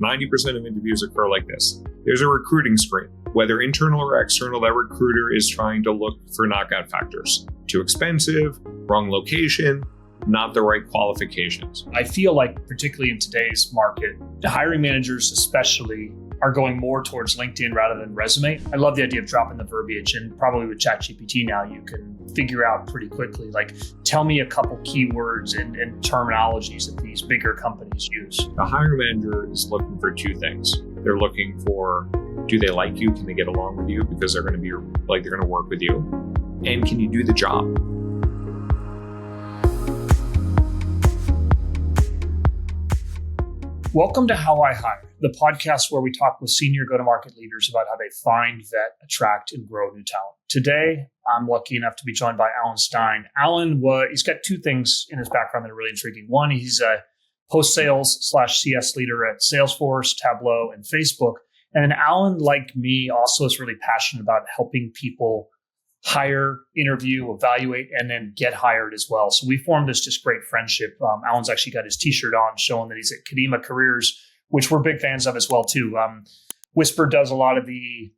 90% of interviews occur like this. There's a recruiting screen. Whether internal or external, that recruiter is trying to look for knockout factors. Too expensive, wrong location, not the right qualifications. I feel like, particularly in today's market, the hiring managers especially are going more towards LinkedIn rather than resume. I love the idea of dropping the verbiage, and probably with ChatGPT now you can figure out pretty quickly, like, tell me a couple keywords and terminologies that these bigger companies use. The hiring manager is looking for two things. They're looking for, do they like you? Can they get along with you? Because they're going to work with you. And can you do the job? Welcome to How I Hire, the podcast where we talk with senior go-to-market leaders about how they find, vet, attract, and grow new talent. Today, I'm lucky enough to be joined by Alan Stein. Alan, he's got two things in his background that are really intriguing. One, he's a post-sales/CS leader at Salesforce, Tableau, and Facebook. And Alan, like me, also is really passionate about helping people hire, interview, evaluate, and then get hired as well. So we formed this just great friendship. Alan's actually got his t-shirt on showing that he's at Kadima Careers, which we're big fans of as well too. Whisper does a lot of the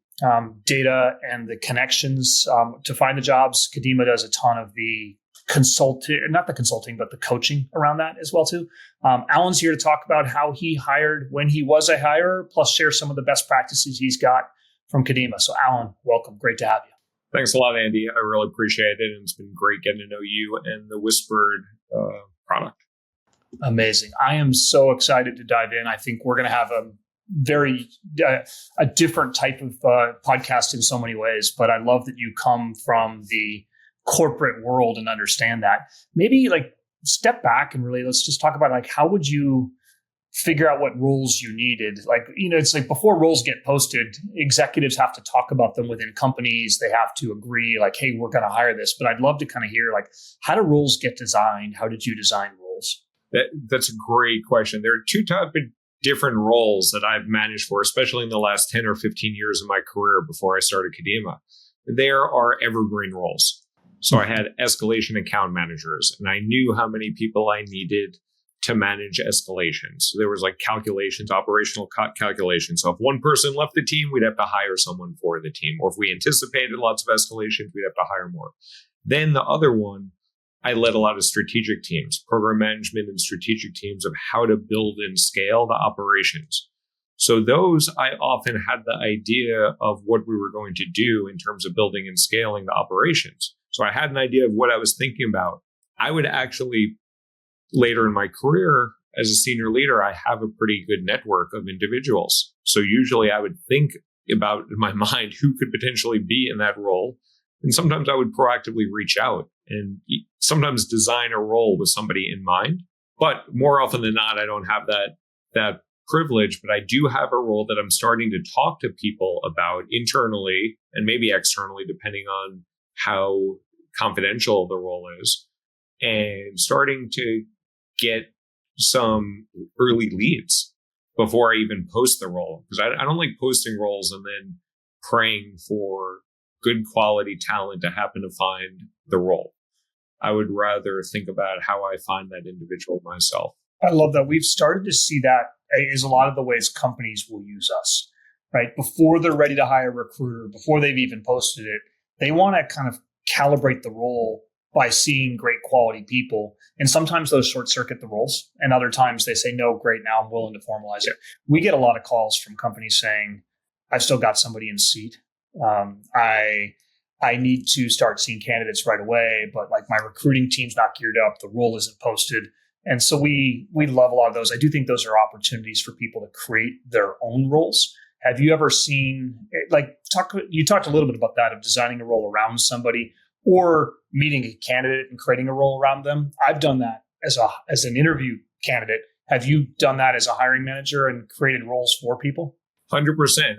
data and the connections to find the jobs. Kadima does a ton of the but the coaching around that as well too. Alan's here to talk about how he hired when he was a hirer, plus share some of the best practices he's got from Kadima. So Alan, welcome. Great to have you. Thanks a lot, Andy. I really appreciate it. And it's been great getting to know you and the Whispered product. Amazing. I am so excited to dive in. I think we're going to have a very a different type of podcast in so many ways, but I love that you come from the corporate world and understand that. Maybe like step back and really let's just talk about like how would you figure out what roles you needed? Like, it's like before roles get posted, executives have to talk about them within companies. They have to agree like, hey, we're going to hire this. But I'd love to kind of hear like, how do roles get designed? How did you design roles? That's a great question. There are two types of different roles that I've managed for, especially in the last 10 or 15 years of my career before I started Kadima. There are evergreen roles. So I had escalation account managers, and I knew how many people I needed to manage escalations. So there was like calculations, operational calculations. So if one person left the team, we'd have to hire someone for the team. Or if we anticipated lots of escalations, we'd have to hire more. Then the other one, I led a lot of strategic teams, program management and strategic teams of how to build and scale the operations. So those, I often had the idea of what we were going to do in terms of building and scaling the operations. So I had an idea of what I was thinking about. I would actually, later in my career as a senior leader, I have a pretty good network of individuals. So usually I would think about in my mind who could potentially be in that role. And sometimes I would proactively reach out and sometimes design a role with somebody in mind. But more often than not, I don't have that privilege, but I do have a role that I'm starting to talk to people about internally and maybe externally, depending on how confidential the role is, and starting to get some early leads before I even post the role. Because I don't like posting roles and then praying for good quality talent to happen to find the role. I would rather think about how I find that individual myself. I love that. We've started to see that is a lot of the ways companies will use us, right? Before they're ready to hire a recruiter, before they've even posted it, they want to kind of calibrate the role by seeing great quality people. And sometimes those short circuit the roles. And other times they say, no, great, now I'm willing to formalize it. We get a lot of calls from companies saying, I've still got somebody in seat. I need to start seeing candidates right away, but like my recruiting team's not geared up. The role isn't posted. And so we love a lot of those. I do think those are opportunities for people to create their own roles. Have you ever seen, you talked a little bit about that, of designing a role around somebody or meeting a candidate and creating a role around them? I've done that as an interview candidate. Have you done that as a hiring manager and created roles for people? 100%.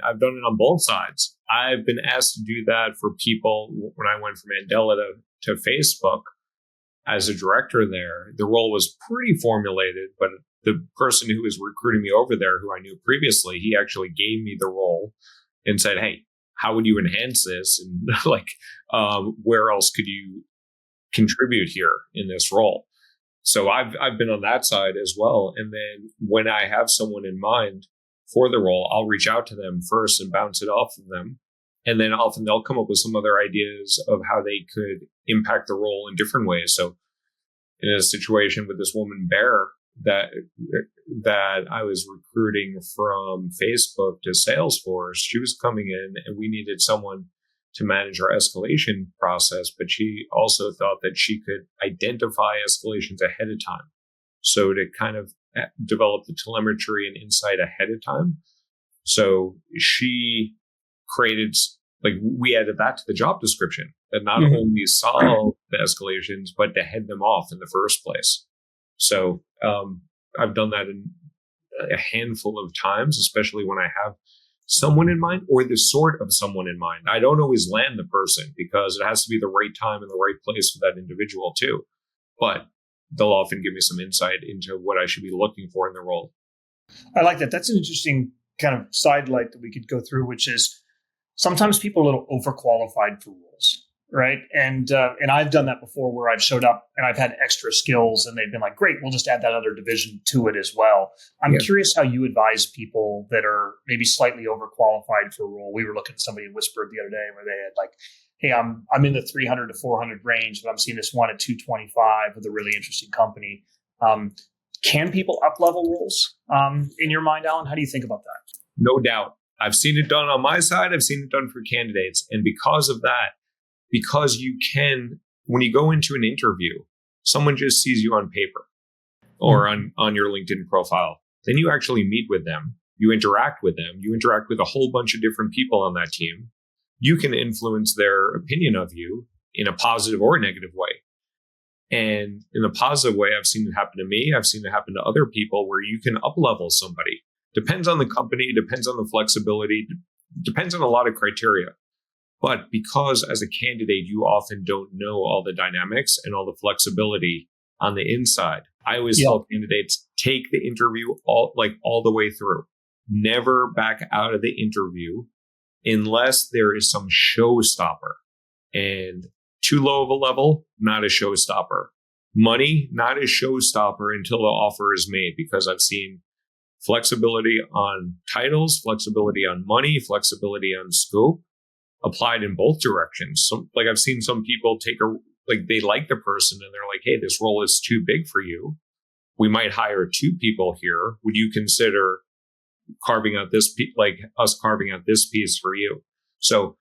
I've done it on both sides. I've been asked to do that for people when I went from Mandela to Facebook as a director there. The role was pretty formulated, but the person who was recruiting me over there, who I knew previously, he actually gave me the role and said, hey, how would you enhance this? And where else could you contribute here in this role? So I've been on that side as well. And then when I have someone in mind, for the role, I'll reach out to them first and bounce it off of them. And then often they'll come up with some other ideas of how they could impact the role in different ways. So in a situation with this woman, Bear, that I was recruiting from Facebook to Salesforce, she was coming in and we needed someone to manage our escalation process, but she also thought that she could identify escalations ahead of time. So to kind of develop the telemetry and insight ahead of time. So she created, like, we added that to the job description, that not only solve the escalations, but to head them off in the first place. So I've done that in a handful of times, especially when I have someone in mind or the sort of someone in mind. I don't always land the person because it has to be the right time and the right place for that individual too. But they'll often give me some insight into what I should be looking for in the role. I like that. That's an interesting kind of sidelight that we could go through, which is sometimes people are a little overqualified for roles, right? And I've done that before where I've showed up and I've had extra skills and they've been like, great, we'll just add that other division to it as well. I'm curious how you advise people that are maybe slightly overqualified for a role. We were looking at somebody in Whisper the other day where they had like, hey, I'm in the 300 to 400 range, but I'm seeing this one at 225 with a really interesting company. Can people up-level roles in your mind, Alan? How do you think about that? No doubt. I've seen it done on my side. I've seen it done for candidates. And because of that, because you can, when you go into an interview, someone just sees you on paper or on your LinkedIn profile. Then you actually meet with them. You interact with them. You interact with a whole bunch of different people on that team. You can influence their opinion of you in a positive or negative way. And in a positive way, I've seen it happen to me. I've seen it happen to other people where you can up-level somebody. Depends on the company, depends on the flexibility, depends on a lot of criteria. But because as a candidate, you often don't know all the dynamics and all the flexibility on the inside, I always tell candidates, take the interview all the way through. Never back out of the interview unless there is some showstopper. And too low of a level, not a showstopper. Money, not a showstopper until the offer is made, because I've seen flexibility on titles, flexibility on money, flexibility on scope applied in both directions. So, like, I've seen some people they like the person and they're like, hey, this role is too big for you. We might hire two people here. Would you consider carving out this carving out this piece for you? So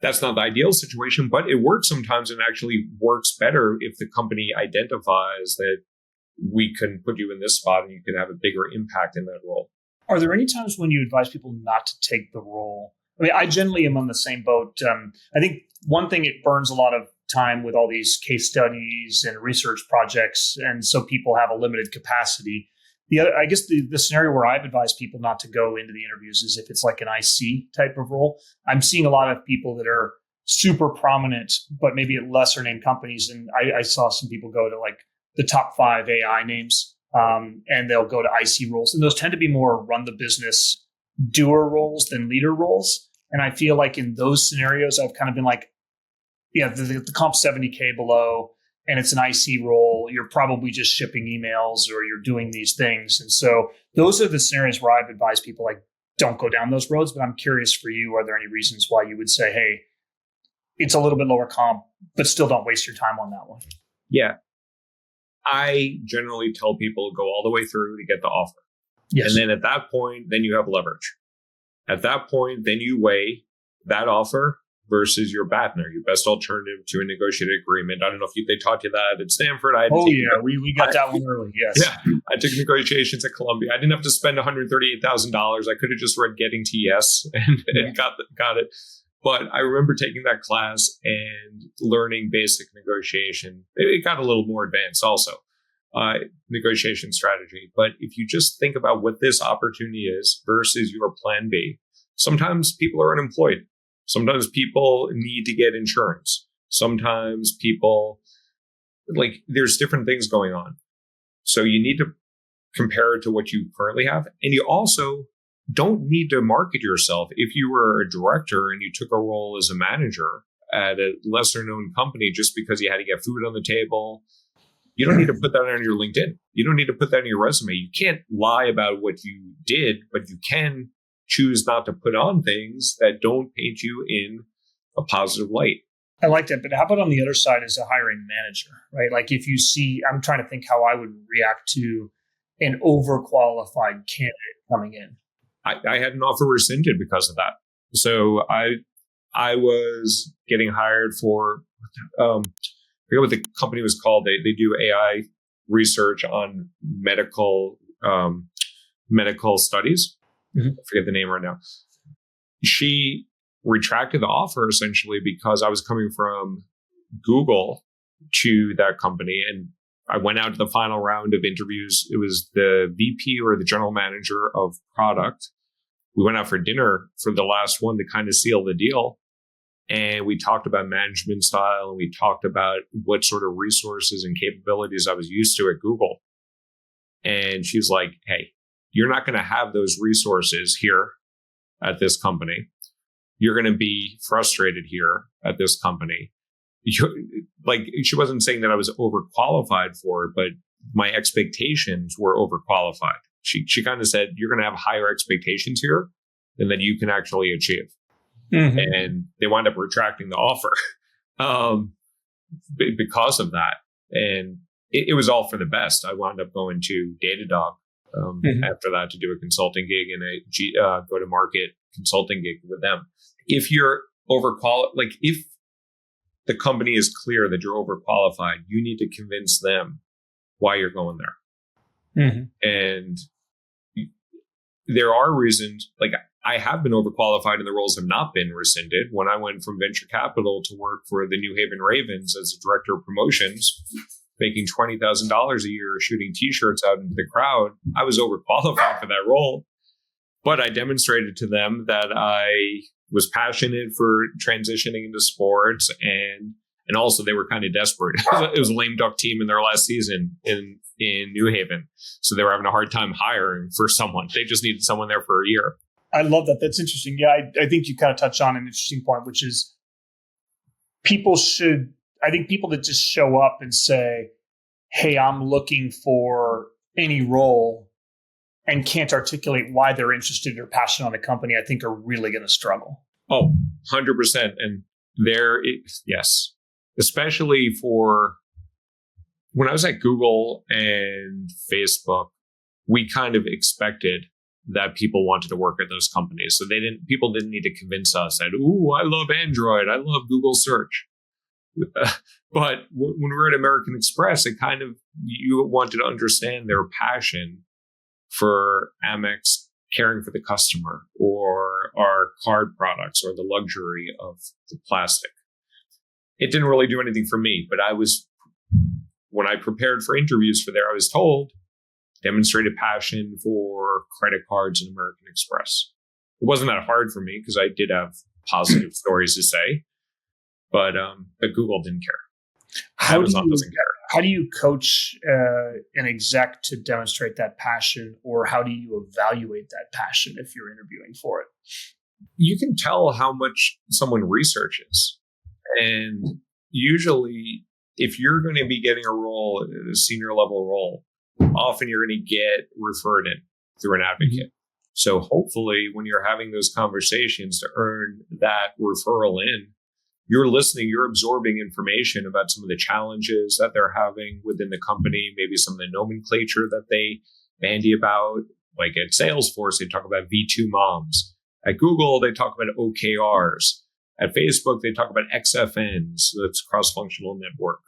that's not the ideal situation, but it works sometimes, and actually works better if the company identifies that we can put you in this spot and you can have a bigger impact in that role. Are there any times when you advise people not to take the role? I mean, I generally am on the same boat. I think one thing, it burns a lot of time with all these case studies and research projects, and so people have a limited capacity. The other, I guess the scenario where I've advised people not to go into the interviews is if it's like an IC type of role. I'm seeing a lot of people that are super prominent, but maybe at lesser named companies. And I saw some people go to like the top 5 AI names, and they'll go to IC roles. And those tend to be more run the business doer roles than leader roles. And I feel like in those scenarios, I've kind of been like, yeah, the comp's 70K below, and it's an IC role, you're probably just shipping emails or you're doing these things. And so those are the scenarios where I've advised people, like, don't go down those roads. But I'm curious for you, are there any reasons why you would say, hey, it's a little bit lower comp, but still don't waste your time on that one? Yeah. I generally tell people go all the way through to get the offer. Yes. And then at that point, then you have leverage. At that point, then you weigh that offer versus your BATNA, your best alternative to a negotiated agreement. I don't know if they taught you that at Stanford. We got that one early. Yes. Yeah, I took negotiations at Columbia. I didn't have to spend $138,000. I could have just read Getting to Yes and got it. But I remember taking that class and learning basic negotiation. It got a little more advanced also, negotiation strategy. But if you just think about what this opportunity is versus your plan B, sometimes people are unemployed. Sometimes people need to get insurance. Sometimes people, there's different things going on. So you need to compare it to what you currently have. And you also don't need to market yourself. If you were a director and you took a role as a manager at a lesser known company just because you had to get food on the table, You don't need to put that on your LinkedIn. You don't need to put that on your resume. You can't lie about what you did, but you can choose not to put on things that don't paint you in a positive light. I like that. But how about on the other side as a hiring manager, right? Like if you see, I'm trying to think how I would react to an overqualified candidate coming in. I had an offer rescinded because of that. So I was getting hired for, I forget what the company was called. They do AI research on medical studies. I forget the name right now. She retracted the offer essentially because I was coming from Google to that company, and I went out to the final round of interviews. It was the VP or the general manager of product. We went out for dinner for the last one to kind of seal the deal. And we talked about management style, and we talked about what sort of resources and capabilities I was used to at Google. And she's like, hey, you're not going to have those resources here at this company. You're going to be frustrated here at this company. She wasn't saying that I was overqualified for it, but my expectations were overqualified. She kind of said, you're going to have higher expectations here than that you can actually achieve. And they wound up retracting the offer because of that. And it was all for the best. I wound up going to Datadog after that to do a consulting gig and a go-to-market consulting gig with them. If you're overqualified, like if the company is clear that you're overqualified, you need to convince them why you're going there. And there are reasons, like I have been overqualified and the roles have not been rescinded. When I went from venture capital to work for the New Haven Ravens as a director of promotions, making $20,000 a year shooting T-shirts out into the crowd, I was overqualified for that role. But I demonstrated to them that I was passionate for transitioning into sports, and also they were kind of desperate. It was a lame duck team in their last season in New Haven. So they were having a hard time hiring for someone. They just needed someone there for a year. I love that. That's interesting. Yeah, I think you kind of touched on an interesting point, which is people that just show up and say, hey, I'm looking for any role and can't articulate why they're interested or passionate on the company, I think are really going to struggle. Oh, 100%. And yes, especially for when I was at Google and Facebook, we kind of expected that people wanted to work at those companies. So people didn't need to convince us that, ooh, I love Android, I love Google search. But when we were at American Express, you wanted to understand their passion for Amex caring for the customer or our card products or the luxury of the plastic. It didn't really do anything for me, but when I prepared for interviews for there, I was told, demonstrated passion for credit cards and American Express. It wasn't that hard for me because I did have positive stories to say, but Google didn't care. Amazon doesn't care. How do you coach an exec to demonstrate that passion, or how do you evaluate that passion if you're interviewing for it? You can tell how much someone researches. And usually, if you're going to be getting a role, a senior level role, often you're going to get referred in through an advocate. So hopefully when you're having those conversations to earn that referral in, you're listening, you're absorbing information about some of the challenges that they're having within the company, maybe some of the nomenclature that they bandy about. Like at Salesforce, they talk about V2 moms. At Google, they talk about OKRs. At Facebook, they talk about XFNs, that's cross-functional network.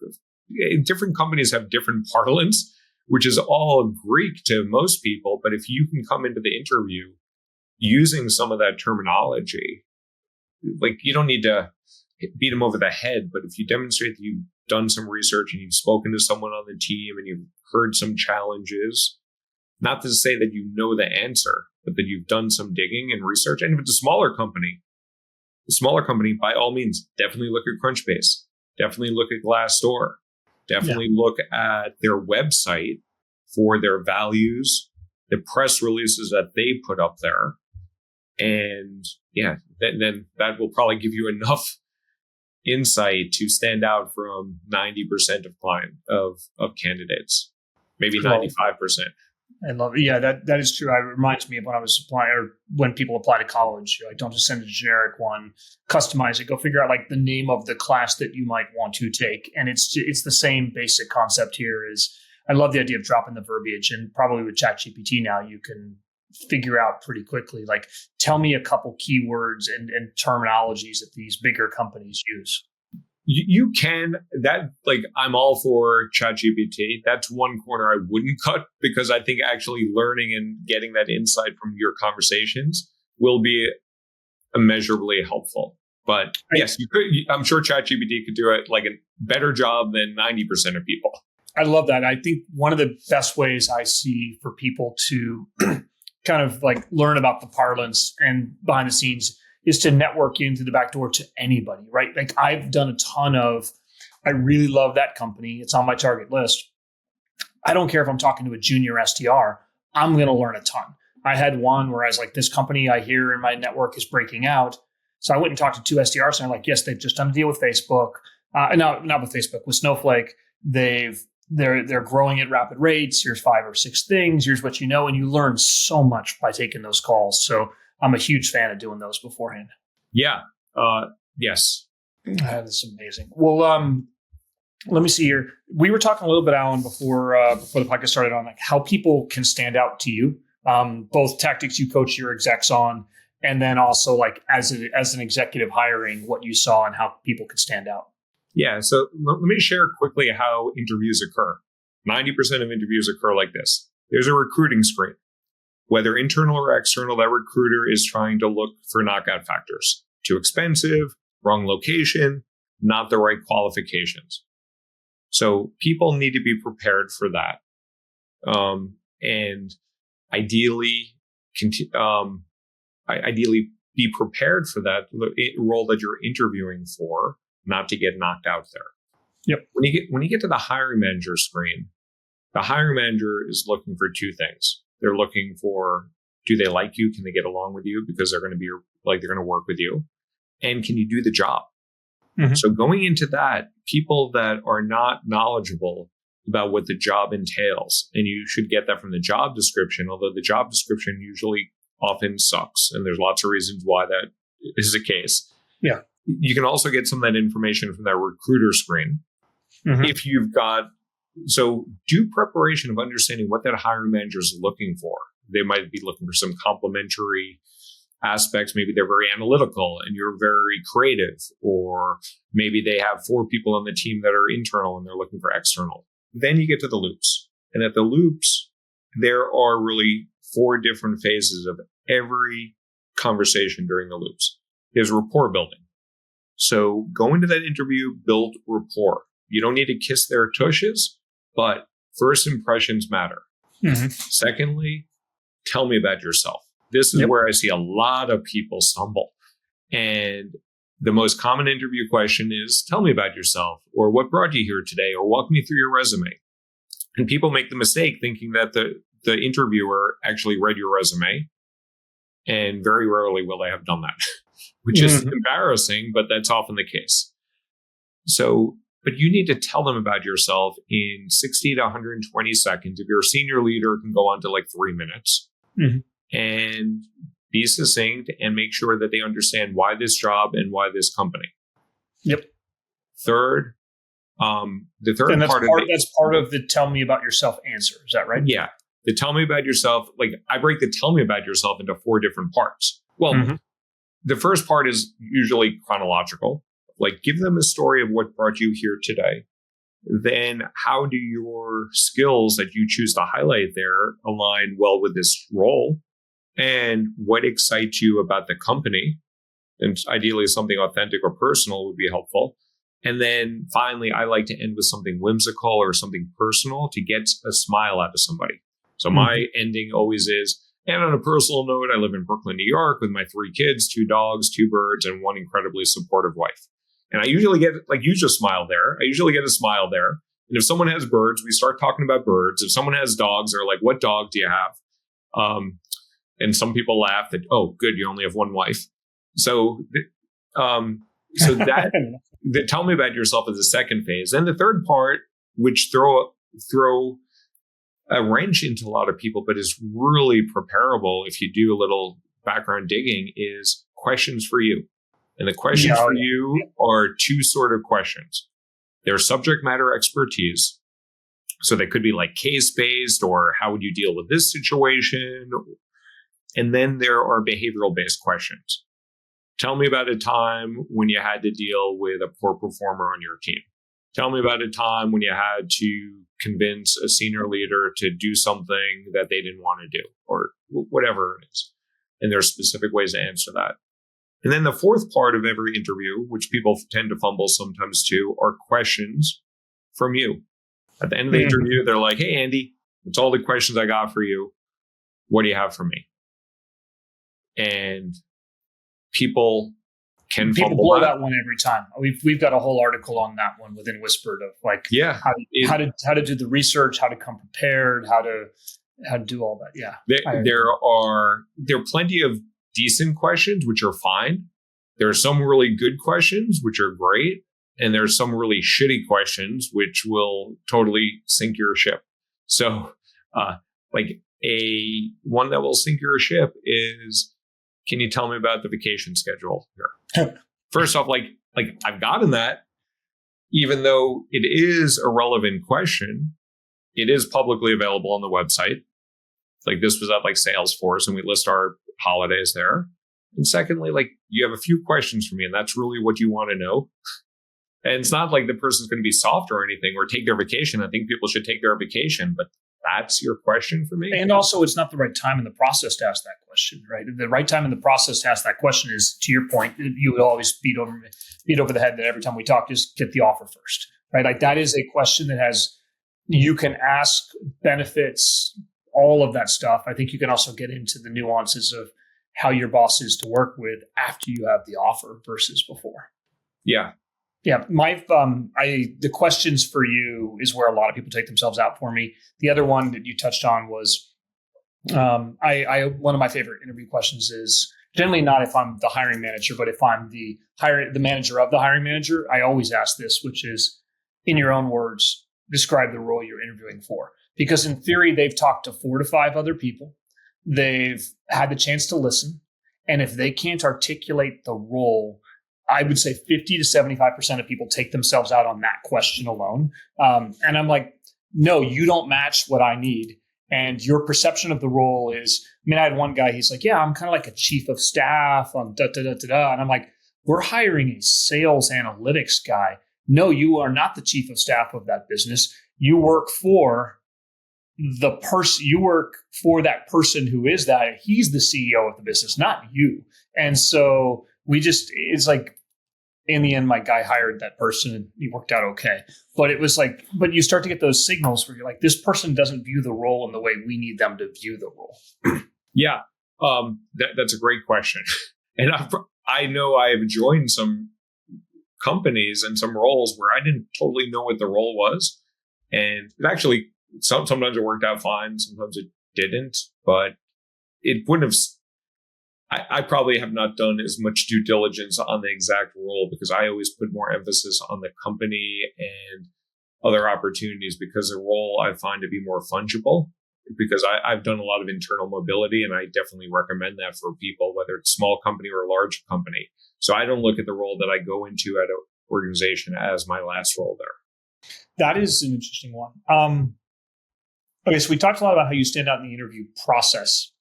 Different companies have different parlance, which is all Greek to most people. But if you can come into the interview using some of that terminology, like you don't need to beat them over the head, but if you demonstrate that you've done some research and you've spoken to someone on the team and you've heard some challenges, not to say that you know the answer, but that you've done some digging and research. And if it's a smaller company, by all means, definitely look at Crunchbase, definitely look at Glassdoor, definitely look at their website for their values, the press releases that they put up there. And then that will probably give you insight to stand out from 90% of candidates, maybe 95%. I love it. Yeah, that is true. It reminds me of when I was applying, or when people apply to college. You're like, don't just send a generic one, customize it. Go figure out like the name of the class that you might want to take. And it's the same basic concept here. Is I love the idea of dropping the verbiage, and probably with ChatGPT now you can figure out pretty quickly. Like, tell me a couple keywords and terminologies that these bigger companies use. You can, that, like, I'm all for ChatGPT. That's one corner I wouldn't cut, because I think actually learning and getting that insight from your conversations will be immeasurably helpful. But yes, you could. I'm sure ChatGPT could do it like a better job than 90% of people. I love that. I think one of the best ways I see for people to kind of like learn about the parlance and behind the scenes is to network into the back door to anybody, right? Like, I've done a ton of, I really love that company. It's on my target list. I don't care if I'm talking to a junior SDR. I'm going to learn a ton. I had one where I was like, this company I hear in my network is breaking out. So I went and talked to two SDRs, and I'm like, yes, they've just done a deal with Facebook. No, not with Facebook, with Snowflake. They're growing at rapid rates. Here's 5 or 6 things. Here's what you know. And you learn so much by taking those calls. So I'm a huge fan of doing those beforehand. Yeah. Yes. That is amazing. Well, let me see here. We were talking a little bit, Alan, before the podcast started, on like how people can stand out to you, both tactics you coach your execs on, and then also like as an executive hiring, what you saw and how people could stand out. Yeah. So let me share quickly how interviews occur. 90% of interviews occur like this. There's a recruiting screen. Whether internal or external, that recruiter is trying to look for knockout factors. Too expensive, wrong location, not the right qualifications. So people need to be prepared for that. And ideally be prepared for that role that you're interviewing for, not to get knocked out there. Yep. When you get to the hiring manager screen, the hiring manager is looking for 2 things. They're looking for, do they like you? Can they get along with you? Because they're going to be like, they're going to work with you. And can you do the job? Mm-hmm. So going into that, people that are not knowledgeable about what the job entails, and you should get that from the job description, although the job description usually often sucks. And there's lots of reasons why that is the case. Yeah. You can also get some of that information from that recruiter screen. Mm-hmm. If you've got, so do preparation of understanding what that hiring manager is looking for. They might be looking for some complementary aspects. Maybe they're very analytical and you're very creative, or maybe they have 4 people on the team that are internal and they're looking for external. Then you get to the loops. And at the loops, there are really 4 different phases of every conversation during the loops. There's rapport building. So go into that interview, build rapport. You don't need to kiss their tushes, but first impressions matter. Mm-hmm. Secondly, tell me about yourself. This is where I see a lot of people stumble. And the most common interview question is, tell me about yourself, or what brought you here today, or walk me through your resume. And people make the mistake thinking that the interviewer actually read your resume. And very rarely will they have done that, which is embarrassing, but that's often the case. So, but you need to tell them about yourself in 60 to 120 seconds. If you're a senior leader, it can go on to like 3 minutes. Mm-hmm. And be succinct and make sure that they understand why this job and why this company. Yep. Third, the third and that's part that's part of the tell me about yourself answer. Is that right? Yeah. The tell me about yourself, like I break the tell me about yourself into 4 different parts. Well, the first part is usually chronological. Like give them a story of what brought you here today. Then how do your skills that you choose to highlight there align well with this role? And what excites you about the company? And ideally something authentic or personal would be helpful. And then finally, I like to end with something whimsical or something personal to get a smile out of somebody. So my ending always is, and on a personal note, I live in Brooklyn, New York with my 3 kids, 2 dogs, 2 birds, and 1 incredibly supportive wife. And I usually get, like, you just smile there. I usually get a smile there. And if someone has birds, we start talking about birds. If someone has dogs, they're like, what dog do you have? And some people laugh that, oh, good, you only have 1 wife. So So tell me about yourself as the second phase. And the third part, which throw a wrench into a lot of people, but is really preparable if you do a little background digging, is questions for you. And the questions for you are two sort of questions. They're subject matter expertise. So they could be like case-based, or how would you deal with this situation? And then there are behavioral-based questions. Tell me about a time when you had to deal with a poor performer on your team. Tell me about a time when you had to convince a senior leader to do something that they didn't want to do, or whatever it is. And there's specific ways to answer that. And then the fourth part of every interview, which people tend to fumble sometimes too, are questions from you. At the end of the interview, they're like, hey, Andy, that's all the questions I got for you. What do you have for me? And people blow that one every time. We've got a whole article on that one within Whispered of like how to do the research, how to come prepared, how to do all that. Yeah. There are plenty of decent questions, which are fine. There are some really good questions, which are great. And there's some really shitty questions, which will totally sink your ship. So like one that will sink your ship is, can you tell me about the vacation schedule here? First off, like I've gotten that, even though it is a relevant question, it is publicly available on the website. Like this was at like Salesforce, and we list our holidays there. And secondly, like you have a few questions for me, and that's really what you want to know. And it's not like the person's going to be soft or anything, or take their vacation. I think people should take their vacation, but that's your question for me. And also, it's not the right time in the process to ask that question, right? The right time in the process to ask that question is, to your point, you would always beat over the head that every time we talk, just get the offer first, right? Like that is a question that you can ask benefits, all of that stuff. I think you can also get into the nuances of how your boss is to work with after you have the offer versus before. Yeah. Yeah, the questions for you is where a lot of people take themselves out for me. The other one that you touched on was, one of my favorite interview questions is generally not if I'm the hiring manager, but if I'm the manager of the hiring manager. I always ask this, which is, in your own words, describe the role you're interviewing for. Because in theory, they've talked to 4 to 5 other people. They've had the chance to listen, and if they can't articulate the role, I would say 50 to 75% of people take themselves out on that question alone. And I'm like, no, you don't match what I need. And your perception of the role is, I had one guy, he's like, yeah, I'm kind of like a chief of staff on da-da-da-da-da. And I'm like, we're hiring a sales analytics guy. No, you are not the chief of staff of that business. You work for the person, you work for that person who is that. He's the CEO of the business, not you. And so it's like, in the end, my guy hired that person and he worked out okay. But it was like, but you start to get those signals where you're like, this person doesn't view the role in the way we need them to view the role. Yeah. That's a great question. And I know I've joined some companies and some roles where I didn't totally know what the role was. And it actually, sometimes it worked out fine. Sometimes it didn't, but it wouldn't have. I probably have not done as much due diligence on the exact role, because I always put more emphasis on the company and other opportunities, because the role I find to be more fungible, because I've done a lot of internal mobility, and I definitely recommend that for people, whether it's small company or large company. So I don't look at the role that I go into at an organization as my last role there. That is an interesting one. Okay, so we talked a lot about how you stand out in the interview process.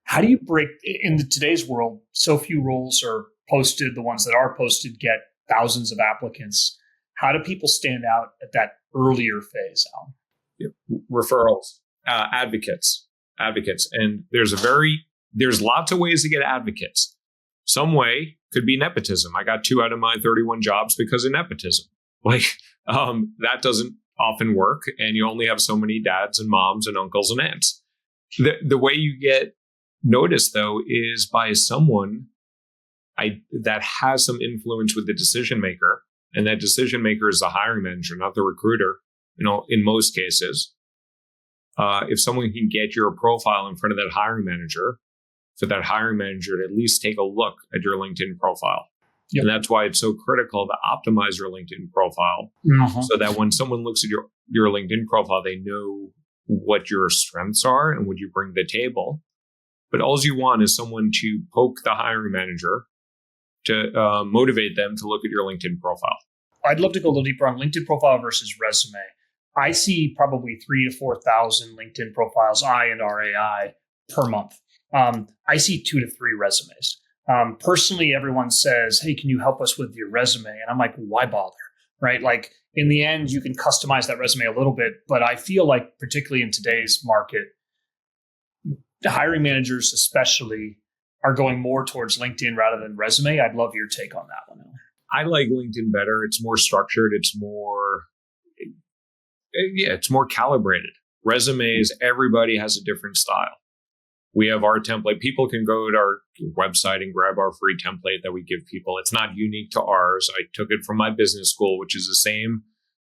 How do you break, in today's world, so few roles are posted, the ones that are posted get thousands of applicants. How do people stand out at that earlier phase, Alan? Yep. Referrals, advocates. And there's lots of ways to get advocates. Some way could be nepotism. I got 2 out of my 31 jobs because of nepotism. That doesn't often work, and you only have so many dads and moms and uncles and aunts. The way you get noticed, though, is by someone that has some influence with the decision maker, and that decision maker is the hiring manager, not the recruiter. In most cases, if someone can get your profile in front of that hiring manager, for that hiring manager to at least take a look at your LinkedIn profile. Yep. And that's why it's so critical to optimize your LinkedIn profile so that when someone looks at your LinkedIn profile, they know what your strengths are and what you bring to the table. But all you want is someone to poke the hiring manager to motivate them to look at your LinkedIn profile. I'd love to go a little deeper on LinkedIn profile versus resume. I see probably 3,000 to 4,000 LinkedIn profiles, I and RAI, per month. I see 2 to 3 resumes. Personally, everyone says, hey, can you help us with your resume? And I'm like, why bother? Right? Like in the end, you can customize that resume a little bit, but I feel like particularly in today's market, the hiring managers especially are going more towards LinkedIn rather than resume. I'd love your take on that one. I like LinkedIn better. It's more structured. It's more calibrated. Resumes, everybody has a different style. We have our template. People can go to our website and grab our free template that we give people. It's not unique to ours. I took it from my business school, which is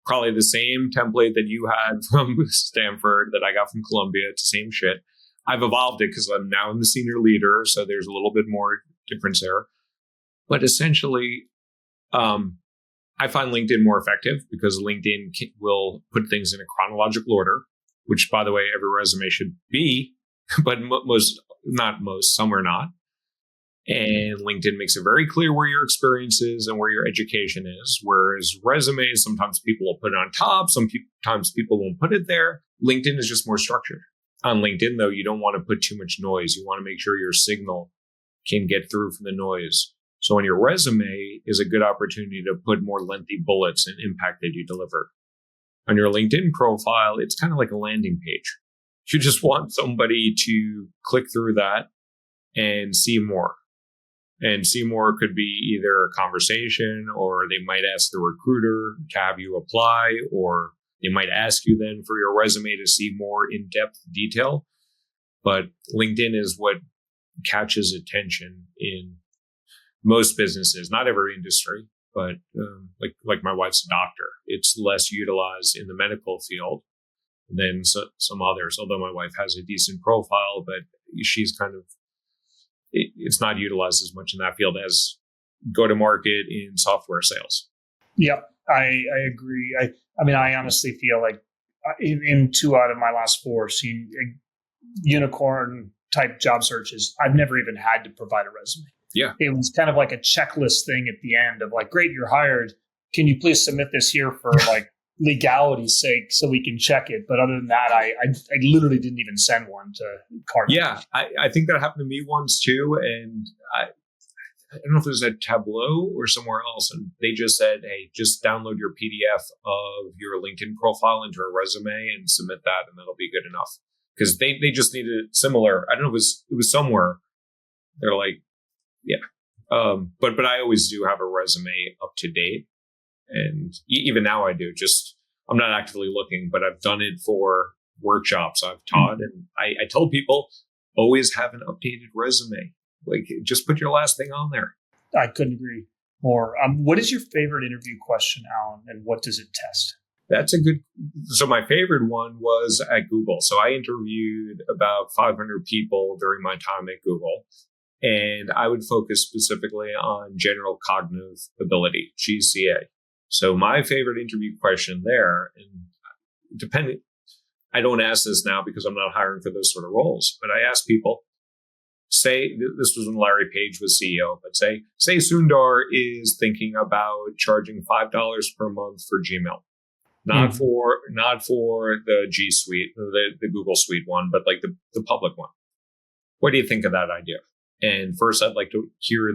probably the same template that you had from Stanford that I got from Columbia. It's the same shit. I've evolved it because I'm now the senior leader, so there's a little bit more difference there. But essentially, I find LinkedIn more effective because LinkedIn will put things in a chronological order, which, by the way, every resume should be, but some are not. And LinkedIn makes it very clear where your experience is and where your education is. Whereas resumes, sometimes people will put it on top, sometimes people won't put it there. LinkedIn is just more structured. On LinkedIn, though, you don't want to put too much noise. You want to make sure your signal can get through from the noise. So on your resume is a good opportunity to put more lengthy bullets and impact that you deliver. On your LinkedIn profile, it's kind of like a landing page. You just want somebody to click through that and see more. And see more could be either a conversation, or they might ask the recruiter to have you apply, or they might ask you then for your resume to see more in-depth detail. But LinkedIn is what catches attention in most businesses, not every industry, but like my wife's a doctor. It's less utilized in the medical field than some others, although my wife has a decent profile, but she's it's not utilized as much in that field as go-to-market in software sales. Yep, I agree. I mean, I honestly feel like in 2 out of my last 4 seen unicorn type job searches, I've never even had to provide a resume. Yeah. It was kind of like a checklist thing at the end of like, great, you're hired. Can you please submit this here for like legality's sake so we can check it? But other than that, I literally didn't even send one to Cardinal. Yeah, I think that happened to me once too. And I don't know if it was at Tableau or somewhere else. And they just said, hey, just download your PDF of your LinkedIn profile into a resume and submit that, and that'll be good enough. Because they just needed similar. I don't know if it was somewhere. They're like, yeah. But I always do have a resume up to date. And even now I do. Just, I'm not actively looking, but I've done it for workshops I've taught. And I tell people, always have an updated resume. Like, just put your last thing on there. I couldn't agree more. What is your favorite interview question, Alan, and what does it test? So my favorite one was at Google. So I interviewed about 500 people during my time at Google. And I would focus specifically on general cognitive ability, GCA. So my favorite interview question there, and I don't ask this now because I'm not hiring for those sort of roles, but I ask people, say, this was when Larry Page was CEO, but say Sundar is thinking about charging $5 per month for Gmail. Not for the G Suite, the Google Suite one, but like the public one. What do you think of that idea? And first, I'd like to hear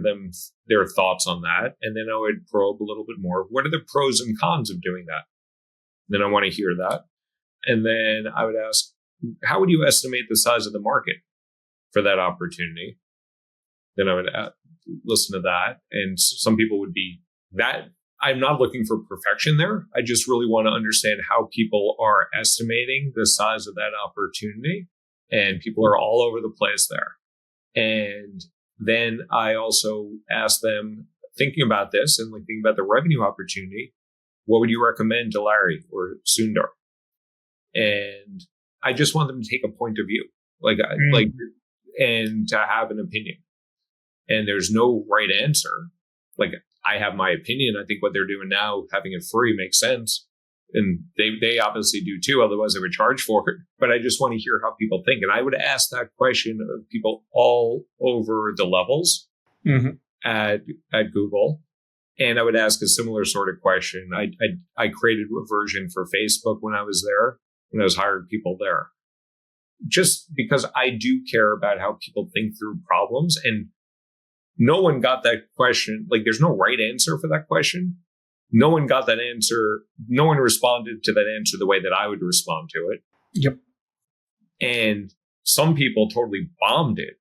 their thoughts on that. And then I would probe a little bit more. What are the pros and cons of doing that? Then I want to hear that. And then I would ask, how would you estimate the size of the market for that opportunity? Then I would listen to that. And some people would be that. I'm not looking for perfection there. I just really want to understand how people are estimating the size of that opportunity. And people are all over the place there. And then I also ask them, thinking about this and like thinking about the revenue opportunity, what would you recommend to Larry or Sundar? And I just want them to take a point of view, and to have an opinion. And there's no right answer. Like, I have my opinion. I think what they're doing now, having it free, makes sense. And they obviously do too. Otherwise, they would charge for it. But I just want to hear how people think. And I would ask that question of people all over the levels at Google. And I would ask a similar sort of question. I created a version for Facebook when I was there, when I was hiring people there. Just because I do care about how people think through problems. And no one got that question. Like, there's no right answer for that question. No one got that answer. No one responded to that answer the way that I would respond to it. Yep. And some people totally bombed it.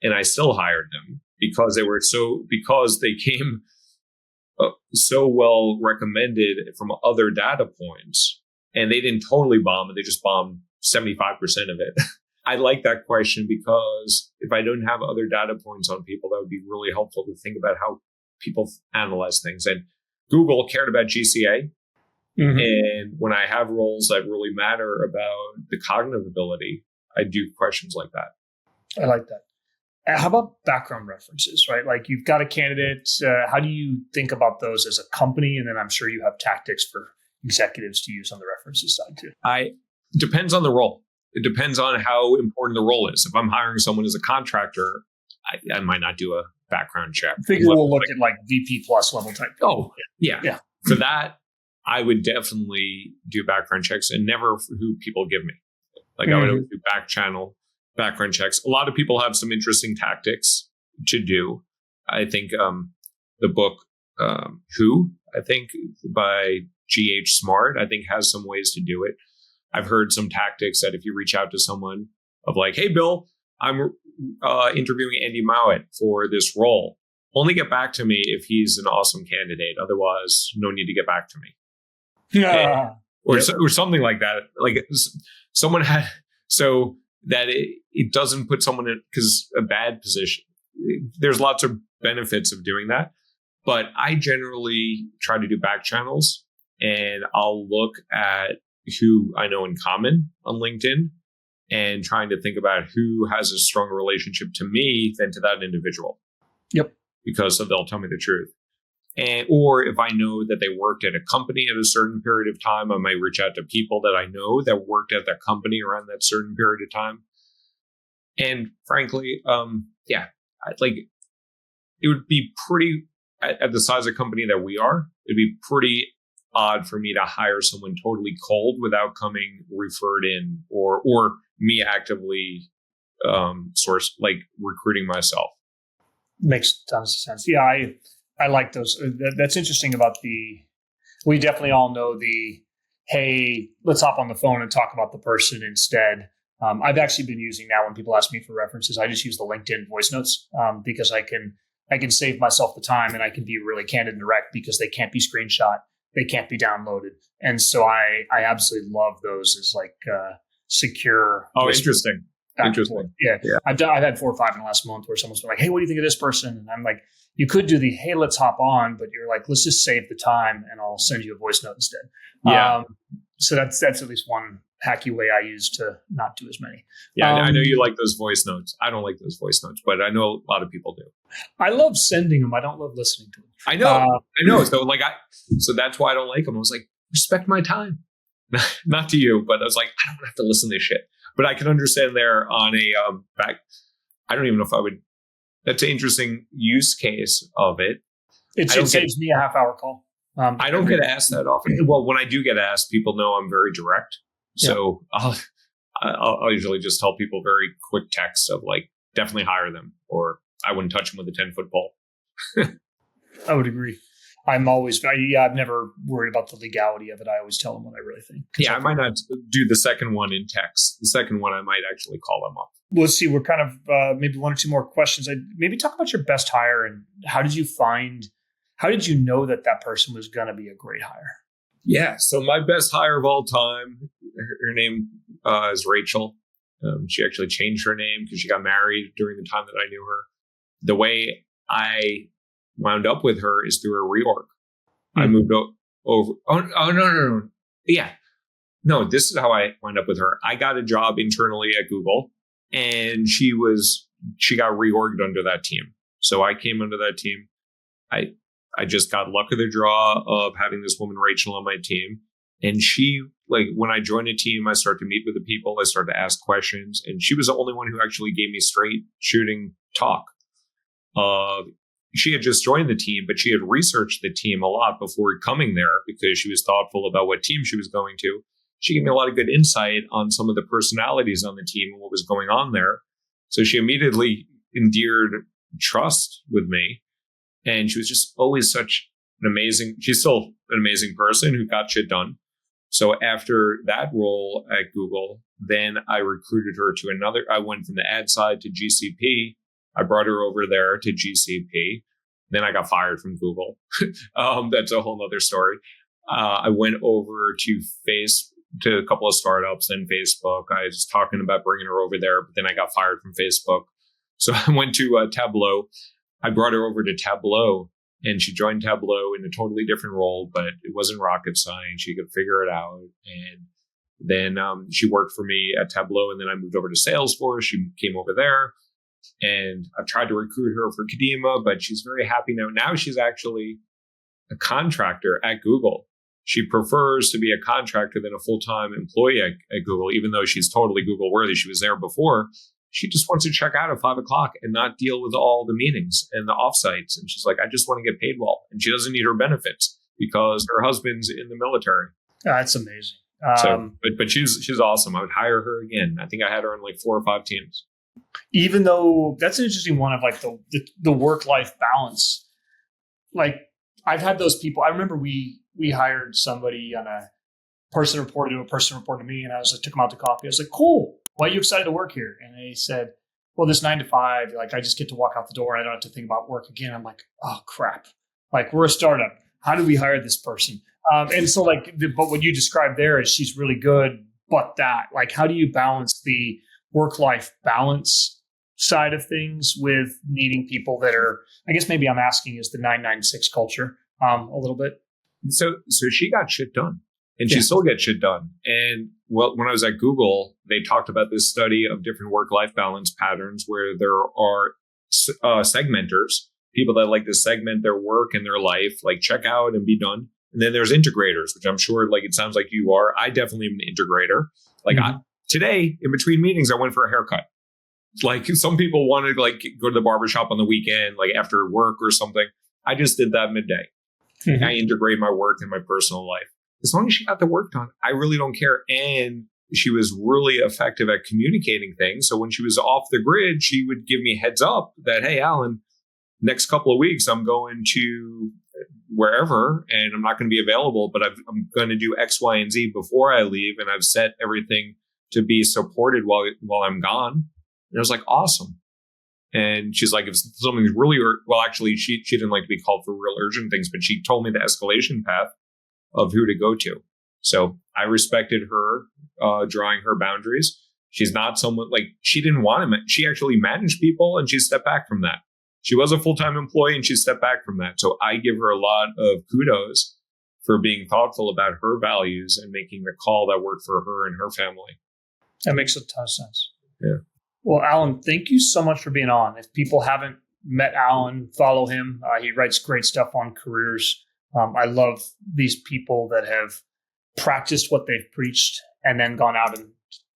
And I still hired them because they came so well recommended from other data points. And they didn't totally bomb it. They just bombed 75% of it. I like that question because if I don't have other data points on people, that would be really helpful to think about how people analyze things. And Google cared about GCA. And when I have roles that really matter about the cognitive ability, I do questions like that. I like that. How about background references, right? Like, you've got a candidate. How do you think about those as a company? And then I'm sure you have tactics for executives to use on the references side too. Depends on the role. It depends on how important the role is. If I'm hiring someone as a contractor, I might not do a background check. I think we'll look at like VP plus level type. Oh, yeah. For that, I would definitely do background checks, and never for who people give me. Like, I would always do background checks. A lot of people have some interesting tactics to do. I think the book Who, I think by G.H. Smart, I think has some ways to do it. I've heard some tactics that if you reach out to someone of like, hey, Bill, I'm interviewing Andy Mowat for this role. Only get back to me if he's an awesome candidate. Otherwise, no need to get back to me. Or something like that. Like, someone had, so that it doesn't put someone in a bad position. There's lots of benefits of doing that. But I generally try to do back channels, and I'll look at who I know in common on LinkedIn and trying to think about who has a stronger relationship to me than to that individual. Yep. Because they'll tell me the truth. Or if I know that they worked at a company at a certain period of time, I might reach out to people that I know that worked at that company around that certain period of time. And frankly, it would be pretty, at the size of company that we are, it'd be pretty odd for me to hire someone totally cold without coming referred in or me actively recruiting myself. Makes tons of sense. Yeah, I like those. That's interesting about we definitely all know hey, let's hop on the phone and talk about the person instead. I've actually been using now when people ask me for references, I just use the LinkedIn voice notes because I can save myself the time and I can be really candid and direct because they can't be screenshot. They can't be downloaded. And so I absolutely love those as like secure. Oh, interesting. Interesting. Yeah. I've had 4 or 5 in the last month where someone's been like, hey, what do you think of this person? And I'm like, you could do hey, let's hop on, but you're like, let's just save the time and I'll send you a voice note instead. Yeah. So that's at least one hacky way I use to not do as many. Yeah, I know you like those voice notes. I don't like those voice notes, but I know a lot of people do. I love sending them. I don't love listening to them. I know. So that's why I don't like them. I was like, respect my time. Not to you, but I was like, I don't have to listen to this shit. But I can understand there on a I don't even know if I would. That's an interesting use case of it. It saves me a half-hour call. I don't get asked that often. Well, when I do get asked, people know I'm very direct. So I'll usually just tell people very quick text of like, definitely hire them, or I wouldn't touch them with a 10-foot pole. I would agree. I've never worried about the legality of it. I always tell them what I really think. Yeah, I might not do the second one in text. The second one, I might actually call them up. Let's see. We're kind of maybe 1 or 2 more questions. Maybe talk about your best hire and how did you know that person was going to be a great hire? Yeah. So my best hire of all time, her name is Rachel. She actually changed her name because she got married during the time that I knew her. The way I wound up with her is through a reorg. I moved over. Oh, no. Yeah. No, this is how I wound up with her. I got a job internally at Google and she got reorged under that team. So I came under that team. I just got luck of the draw of having this woman, Rachel, on my team. And she, like, when I joined a team, I started to meet with the people. I started to ask questions. And she was the only one who actually gave me straight shooting talk. She had just joined the team, but she had researched the team a lot before coming there because she was thoughtful about what team she was going to. She gave me a lot of good insight on some of the personalities on the team and what was going on there. So she immediately endeared trust with me. And she was just always she's still an amazing person who got shit done. So after that role at Google, then I recruited her to I went from the ad side to GCP. I brought her over there to GCP. Then I got fired from Google. That's a whole nother story. I went over to a couple of startups, then Facebook. I was talking about bringing her over there, but then I got fired from Facebook. So I went to Tableau. I brought her over to Tableau, and she joined Tableau in a totally different role, but it wasn't rocket science. She could figure it out. And then she worked for me at Tableau, and then I moved over to Salesforce. She came over there, and I've tried to recruit her for Kadima, but she's very happy now. Now she's actually a contractor at Google. She prefers to be a contractor than a full-time employee at Google, even though she's totally Google worthy. She was there before. She just wants to check out at 5:00 and not deal with all the meetings and the offsites. And she's like, I just want to get paid well. And she doesn't need her benefits because her husband's in the military. That's amazing. But she's awesome. I would hire her again. I think I had her on like 4 or 5 teams. Even though that's an interesting one of like the work-life balance. Like I've had those people. I remember we hired somebody on a person reported to a person reported to me, and I took them out to coffee. I was like, cool. Why are you excited to work here? And they said, well, this 9 to 5, like I just get to walk out the door and I don't have to think about work again. I'm like, oh crap. Like we're a startup. How do we hire this person? And so but what you described there is she's really good, but like, how do you balance the work-life balance side of things with needing people that are, I guess maybe I'm asking is the 996 culture a little bit. So she got shit done. And she still gets shit done. And when I was at Google, they talked about this study of different work-life balance patterns where there are segmenters, people that like to segment their work and their life, like check out and be done. And then there's integrators, which I'm sure like it sounds like you are. I definitely am an integrator. Like today, in between meetings, I went for a haircut. Like some people wanted to like go to the barbershop on the weekend, like after work or something. I just did that midday. Mm-hmm. I integrate my work and my personal life. As long as she got the work done, I really don't care. And she was really effective at communicating things. So when she was off the grid, she would give me heads up that, hey, Alan, next couple of weeks, I'm going to wherever and I'm not going to be available, but I'm going to do X, Y, and Z before I leave. And I've set everything to be supported while I'm gone. And I was like, awesome. And she's like, if something's really, actually, she didn't like to be called for real urgent things, but she told me the escalation path of who to go to. So I respected her, drawing her boundaries. She's not someone like she didn't want to. She actually managed people and she stepped back from that. She was a full-time employee and she stepped back from that. So I give her a lot of kudos for being thoughtful about her values and making the call that worked for her and her family. That makes a ton of sense. Yeah. Well, Alan, thank you so much for being on. If people haven't met Alan, follow him. He writes great stuff on careers. I love these people that have practiced what they've preached and then gone out and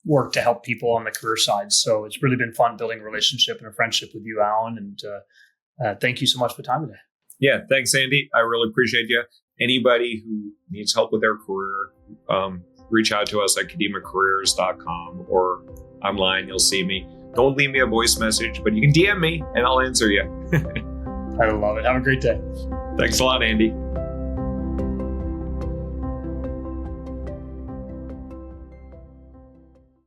worked to help people on the career side. So it's really been fun building a relationship and a friendship with you, Alan. And thank you so much for the time today. Yeah, thanks, Andy. I really appreciate you. Anybody who needs help with their career, reach out to us at KadimaCareers.com or online. You'll see me. Don't leave me a voice message, but you can DM me and I'll answer you. I love it. Have a great day. Thanks a lot, Andy.